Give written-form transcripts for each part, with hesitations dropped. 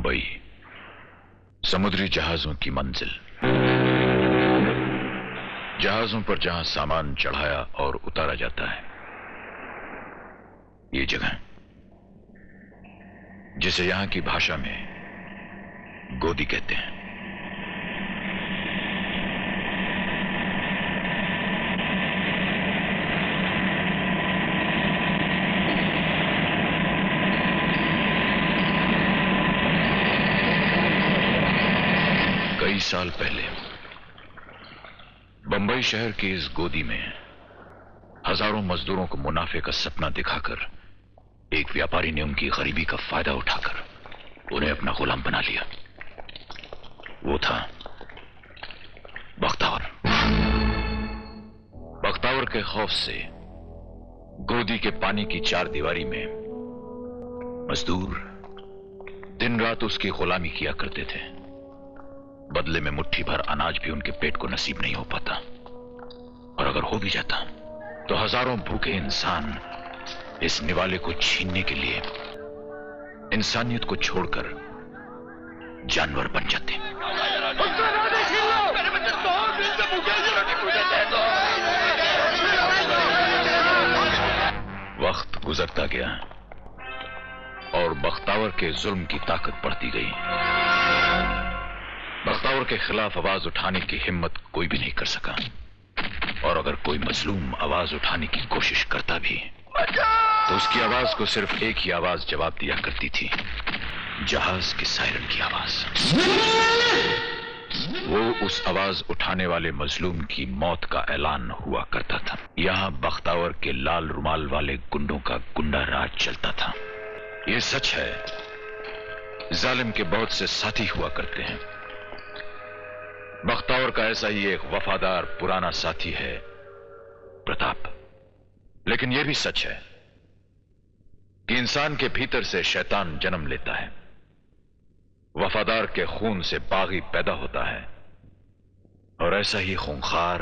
बंबई, समुद्री जहाजों की मंजिल। जहाजों पर जहां सामान चढ़ाया और उतारा जाता है, ये जगह जिसे यहां की भाषा में गोदी कहते हैं। कई साल पहले बंबई शहर की इस गोदी में हजारों मजदूरों को मुनाफे का सपना दिखाकर एक व्यापारी ने उनकी गरीबी का फायदा उठाकर उन्हें अपना गुलाम बना लिया। वो था बख्तावर। बख्तावर के खौफ से गोदी के पानी की चार दीवारी में मजदूर दिन रात उसकी गुलामी किया करते थे। बदले में मुट्ठी भर अनाज भी उनके पेट को नसीब नहीं हो पाता, और अगर हो भी जाता तो हजारों भूखे इंसान इस निवाले को छीनने के लिए इंसानियत को छोड़कर जानवर बन जाते। वक्त गुजरता गया और बख्तावर के जुल्म की ताकत बढ़ती गई। बख्तावर के खिलाफ आवाज उठाने की हिम्मत कोई भी नहीं कर सका, और अगर कोई मजलूम आवाज उठाने की कोशिश करता भी तो उसकी आवाज को सिर्फ एक ही आवाज जवाब दिया करती थी, जहाज के सायरन की आवाज। वो उस आवाज उठाने वाले मजलूम की मौत का ऐलान हुआ करता था। यहां बख्तावर के लाल रुमाल वाले गुंडों का गुंडा राज चलता था। ये सच है, जालिम के बहुत से साथी हुआ करते हैं। बख्तावर का ऐसा ही एक वफादार पुराना साथी है प्रताप। लेकिन यह भी सच है कि इंसान के भीतर से शैतान जन्म लेता है। वफादार के खून से बागी पैदा होता है, और ऐसा ही खूंखार,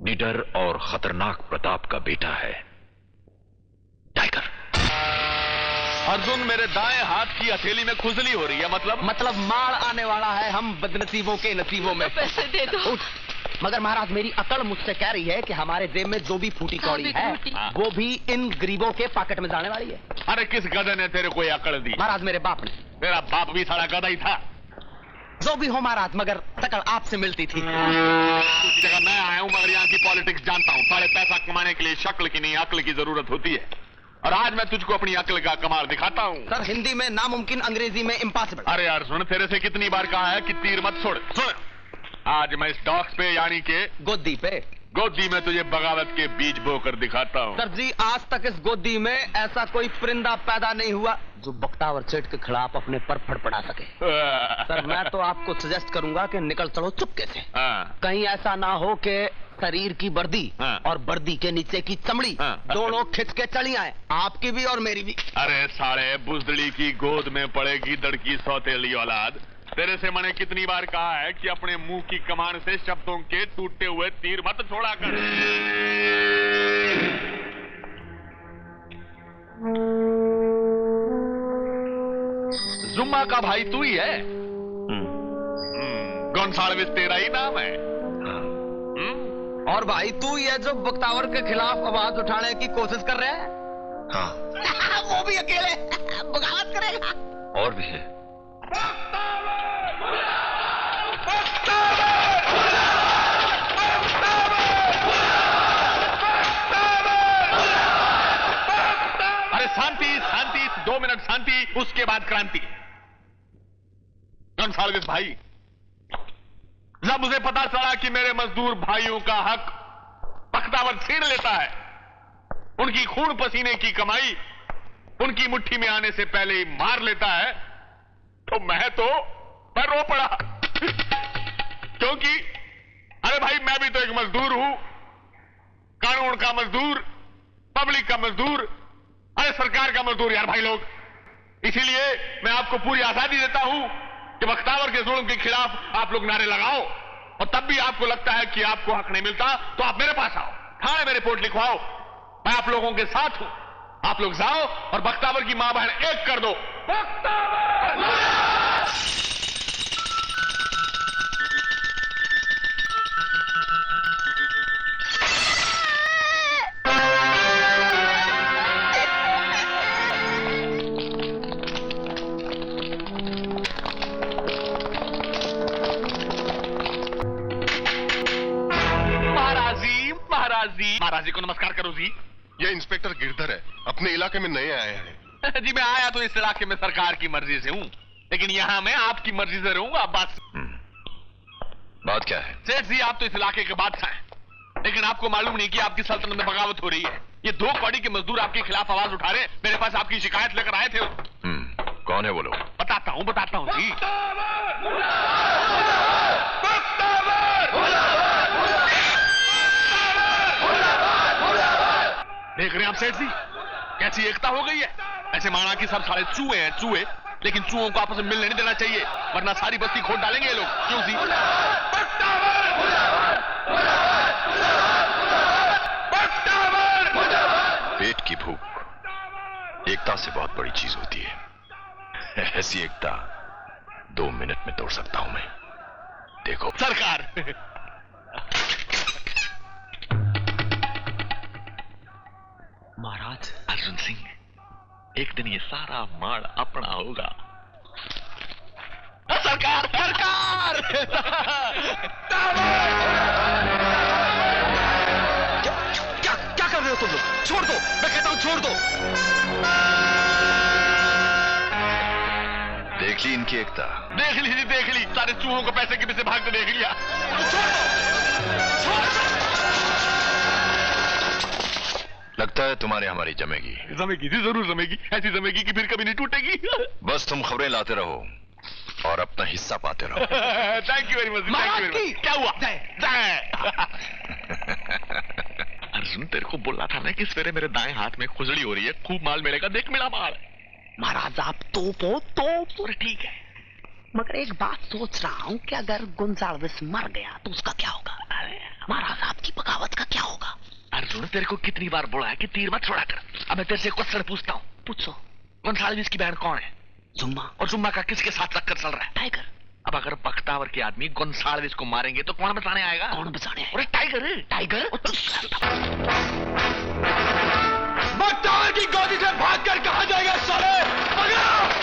निडर और खतरनाक प्रताप का बेटा है टाइगर। अर्जुन, मेरे दाएं हाथ की हथेली में खुजली हो रही है। मतलब मार आने वाला है हम बदनसीबों के नसीबों में। पैसे दे दो। मगर महाराज, मेरी अकड़ मुझसे कह रही है कि हमारे जेब में जो भी फूटी कौड़ी है वो भी इन गरीबों के पॉकेट में जाने वाली है। अरे किस गधे ने तेरे को अकड़ दी? महाराज, मेरे बाप ने। तेरा बाप भी सारा गधा ही था। जो भी हो महाराज, मगर शकल आपसे मिलती थी। उस जगह मैं आया हूँ, मगर यहाँ की पॉलिटिक्स जानता हूँ। सारे पैसा कमाने के लिए शक्ल की नहीं अक्ल की जरूरत होती है, और आज मैं तुझको अपनी अक्ल का कमाल दिखाता हूँ। सर, हिंदी में नामुमकिन, अंग्रेजी में इम्पॉसिबल। अरे यार सुन, तेरे से कितनी बार कहा है कि तीर मत छोड़। सुन, आज मैं इस डॉक्स पे यानी के गोदी में तुझे बगावत के बीज बोकर दिखाता हूँ। सर जी, आज तक इस गोदी में ऐसा कोई परिंदा पैदा नहीं हुआ जो बख्तावर सेठ के खिलाफ अपने पर फड़फड़ा सके। सर, मैं तो आपको सजेस्ट करूंगा कि निकल चलो चुपके से। कहीं ऐसा ना हो कि शरीर की वर्दी और वर्दी के नीचे की चमड़ी दोनों खिंच के चली आए, आपकी भी और मेरी भी। अरे साले बुजदड़ी की गोद में पड़ेगी दड़की सौतेली औलाद। तेरे से मैंने कितनी बार कहा है कि अपने मुंह की कमान से शब्दों के टूटे हुए तीर मत छोड़ा कर। जुम्मा का भाई तू ही है? गोंसाल्विस तेरा ही नाम है? और भाई तू ही है जो बख्तावर के खिलाफ आवाज उठाने की कोशिश कर रहे हैं? हाँ। वो भी अकेले बगावत करेगा? और भी है। अरे शांति शांति, 2 मिनट शांति, उसके बाद क्रांति। गोंसाल्विस भाई, जब मुझे पता चला कि मेरे मजदूर भाइयों का हक बख्तावर छीन लेता है, उनकी खून पसीने की कमाई उनकी मुट्ठी में आने से पहले ही मार लेता है, तो मैं रो पड़ा। क्योंकि अरे भाई, मैं भी तो एक मजदूर हूं, कानून का मजदूर, पब्लिक का मजदूर, अरे सरकार का मजदूर यार भाई लोग। इसीलिए मैं आपको पूरी आजादी देता हूं कि बख्तावर के जुल्म के खिलाफ आप लोग नारे लगाओ, और तब भी आपको लगता है कि आपको हक नहीं मिलता तो आप मेरे पास आओ, थाने में रिपोर्ट लिखवाओ। मैं आप लोगों के साथ हूं। आप लोग जाओ और बख्तावर की मां बहन एक कर दो। बख्तावर! महाराज जी को नमस्कार करो जी। ये इंस्पेक्टर गिरधर है, अपने इलाके में नए आए हैं। जी मैं आया तो इस इलाके में सरकार की मर्जी से हूँ, लेकिन यहाँ मैं आपकी मर्जी से रहूंगा। बस बात क्या है? सेठ जी आप तो इस इलाके के बादशाह हैं, लेकिन आपको मालूम नहीं कि आपकी सल्तनत में बगावत हो रही है। ये 2 कौड़ी के मजदूर आपके खिलाफ आवाज उठा रहे, मेरे पास आपकी शिकायत लेकर आए थे। कौन है वो लोग? बताता हूँ जी। देख रहे हैं आप सेठ जी, कैसी एकता हो गई है। ऐसे माना कि सब सारे चूहे हैं, चूहे, लेकिन चूहों को आपस में मिलने नहीं देना चाहिए, वरना सारी बस्ती खोद डालेंगे ये लोग। क्यों जी? पेट की भूख एकता से बहुत बड़ी चीज होती है। ऐसी एकता 2 मिनट में तोड़ सकता हूं मैं। देखो सरकार। महाराज अर्जुन सिंह, एक दिन ये सारा माड़ अपना होगा। सरकार सरकार। क्या कर रहे हो तुम लोग? छोड़ दो, मैं कहता हूं छोड़ दो। देख ली इनकी एकता? देख ली जी, देख ली। सारे चूहों को पैसे के पीछे भागते देख लिया। लगता है तुम्हारे हमारी जमेगी। जमेगी जी, जरूर जमेगी। ऐसी जमेगी कि फिर कभी नहीं टूटेगी। बस तुम खबरें लाते रहो और अपना हिस्सा पाते रहो। Thank you very much. क्या हुआ? अर्जुन तेरे को बोला था ना कि सवेरे मेरे दाएं हाथ में खुजली हो रही है, खूब माल मिलेगा, देख मिला माल। महाराज आप तोपो तो ठीक है, मगर एक बात सोच रहा हूँ कि अगर गोंजाल्विस मर गया तो उसका क्या होगा? महाराज आपकी बगावत का क्या होगा? अर्जुन तेरे को कितनी बार बोला है कि तीर मत छोड़ा कर। अब मैं तेरे से क्वेश्चन पूछता हूँ। पूछो। गोंसाल्विस की बहन कौन है? जुम्मा। और जुम्मा का किसके साथ चक्कर चल रहा है? टाइगर। अब अगर बख्तावर के आदमी गोंसाल्विस को मारेंगे तो कौन बचाने आएगा? कौन बचाने आएगा? अरे टाइगर। टाइगर। बख्तावर की गोदी से भागकर कहाँ जाएगा साले? पकड़ो!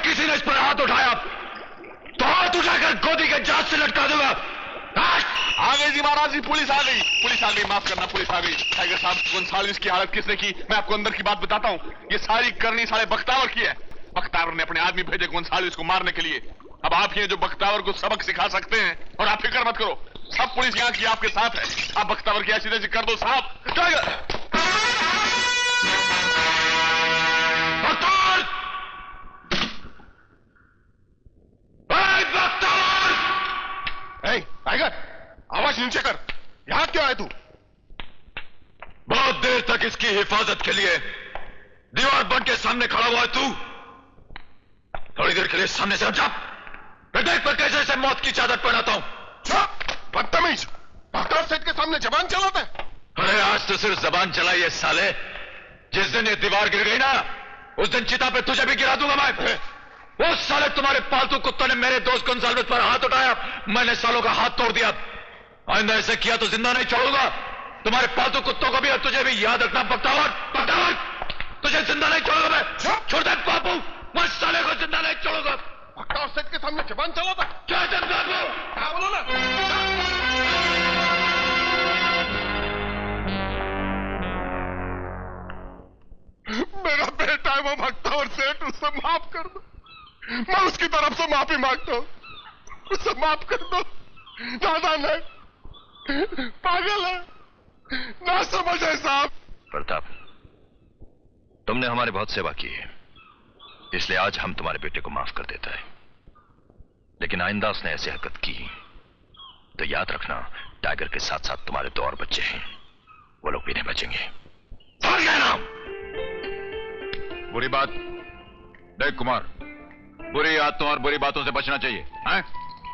किसी ने इस पर हाथ उठाया तो हाथ उठाकर गोदी के जांच से लटका दूंगा। आ गई जी महाराज जी, पुलिस आ गई, पुलिस आ गई, माफ करना, पुलिस आ गई। टाइगर साहब, गोंसाल्विस की हालत किसने की? मैं आपको अंदर की बात बताता हूँ। ये सारी करनी साले बख्तावर की है। बख्तावर ने अपने आदमी भेजे गोंसाल्विस को मारने के लिए। अब आप ही हैं जो बख्तावर को सबक सिखा सकते हैं। और आप फिक्र मत करो, सब पुलिस यहाँ की आपके साथ है। आप बख्तावर की ऐसी तैसी कर दो साहब। बख्तावर! बख्तावर! टाइगर, आवाज नीचे कर। यहां क्यों आया तू? बहुत देर तक इसकी हिफाजत के लिए दीवार बन के सामने खड़ा हुआ है तू। थोड़ी देर के लिए सामने से हट जा। मैं देख पर कैसे से मौत की चादर पहनाता हूं। बदतमीज, बख्तावर सेठ के सामने जबान चलाता है। अरे आज तो सिर्फ जबान चलाई है साले। जिस दिन ये दीवार गिर गई ना, उस दिन चिता पे तुझे भी गिरा दूंगा मैं। वो साले तुम्हारे पालतू कुत्तों ने मेरे दोस्त गोंसाल्विस पर हाथ उठाया, मैंने सालों का हाथ तोड़ दिया। आइंदा ऐसे किया तो जिंदा नहीं छोड़ूंगा। तुम्हारे पालतू कुत्तों को भी और तुझे भी याद रखना। बख्तावर, बख्तावर, तुझे जिंदा नहीं छोड़ूंगा मैं। छोड़ दे बापू, मैं साले को जिंदा नहीं छोड़ूंगा। बख्तावर सेठ के सामने जबान चलाता है। क्या जिंदा को? क्या बोलो ना? मेरा बेटा है वो बख्तावर सेठ, उससे माफ कर दो। मैं उसकी तरफ से माफी मांगता हूँ, उससे माफ कर दो। दादा नहीं, पागल है, ना समझे साहब। प्रताप, तुमने हमारी बहुत सेवा की है, इसलिए आज हम तुम्हारे बेटे को माफ कर देता है। लेकिन आइंदा उसने ऐसी हरकत की तो याद रखना, टाइगर के साथ साथ तुम्हारे 2 और बच्चे हैं, वो लोग भी नहीं बचेंगे। समझ गए ना? बुरी बात देख कुमार, बुरी आदतों और बुरी बातों से बचना चाहिए, हैं?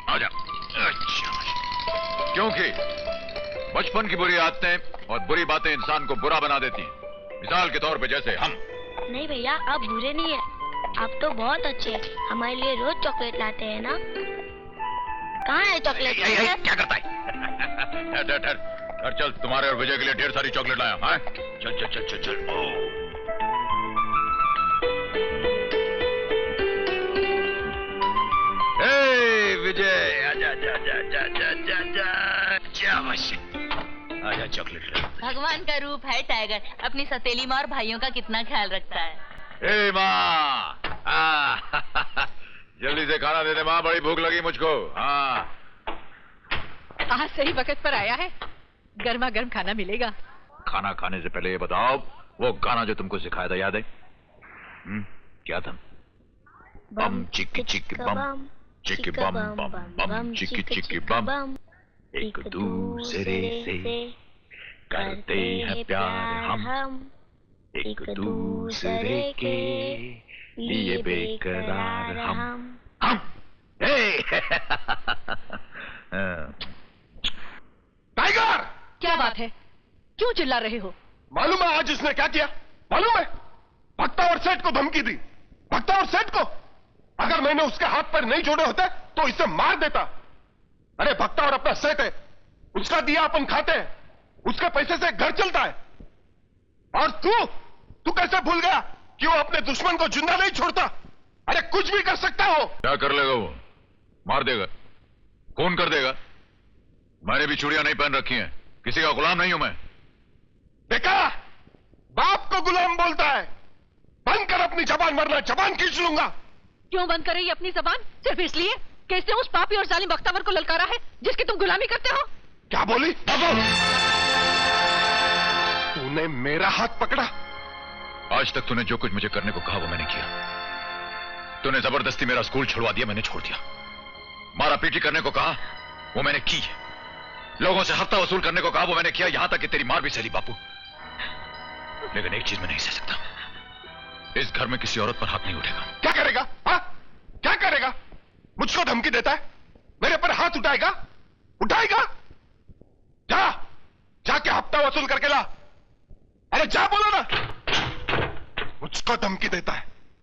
आ जा। क्योंकि बचपन की बुरी आदतें और बुरी बातें इंसान को बुरा बना देती हैं। मिसाल के तौर पे जैसे हम। नहीं भैया, आप बुरे नहीं है, आप तो बहुत अच्छे हैं। हमारे लिए रोज चॉकलेट लाते हैं ना। कहाँ है चॉकलेट? क्या करता है? ठहर ठहर ठहर, चल तुम्हारे और विजय के लिए ढेर सारी चॉकलेट लाया। हाँ चल चल चल चल चल। ओ विजय, आजा जा जा जा जा जा जा जा। आजा चॉकलेट ले। भगवान का रूप है टाइगर, अपनी सतीली माँ और भाइयों का कितना ख्याल रखता है। ए माँ, जल्दी से खाना दे दे माँ, बड़ी भूख लगी मुझको। हाँ आज सही वक्त पर आया है, गर्मा गर्म खाना मिलेगा। खाना खाने से पहले ये बताओ, वो गाना जो तुमको सिखाया था याद है? क्या था? बम चिक्की चिक्की बम, चिक्की बम बम बम, चिक्की चिक्की बम। एक दूसरे से करते हैं प्यार हम, एक दूसरे के लिए बेकरार हम। टाइगर, क्या बात है, क्यों चिल्ला रहे हो? मालूम है आज इसने क्या किया? मालूम है? बख्तावर सेठ को धमकी दी। बख्तावर सेठ को, अगर मैंने उसके हाथ पैर नहीं जोड़े होते तो इसे मार देता। अरे बख्तावर अपना सेठ है, उसका दिया अपन खाते हैं, उसके पैसे से घर चलता है। और तू कैसे भूल गया कि वो अपने दुश्मन को जिंदा नहीं छोड़ता? अरे कुछ भी कर सकता हो। क्या कर लेगा वो? मार देगा, खून कर देगा। मैंने भी चूड़ियां नहीं पहन रखी हैं, किसी का गुलाम नहीं हूं मैं। देखा, बाप को गुलाम बोलता है। बंद कर अपनी जबान, वरना जबान खींच लूंगा। क्यों बंद कर रही है अपनी जबान? सिर्फ इसलिए कि इसने उस पापी और जालिम बख्तावर को ललकारा है जिसकी तुम गुलामी करते हो। क्या बोली? तूने मेरा हाथ पकड़ा? आज तक तूने जो कुछ मुझे करने को कहा वो मैंने किया। तूने जबरदस्ती मेरा स्कूल छुड़वा दिया, मैंने छोड़ दिया। मारा पीटी करने को कहा वो मैंने की। लोगों से हफ्ता वसूल करने को कहा वो मैंने किया, यहां तक कि तेरी मार भी सही बापू। लेकिन एक चीज मैं नहीं सह सकता, इस घर में किसी औरत पर हाथ नहीं उठेगा। क्या करेगा? हाँ, क्या करेगा? मुझको धमकी देता है, मेरे पर हाथ उठाएगा? उठाएगा? जाके हफ्ता वसूल करके ला। अरे जा, बोलो ना। मुझको धमकी देता है।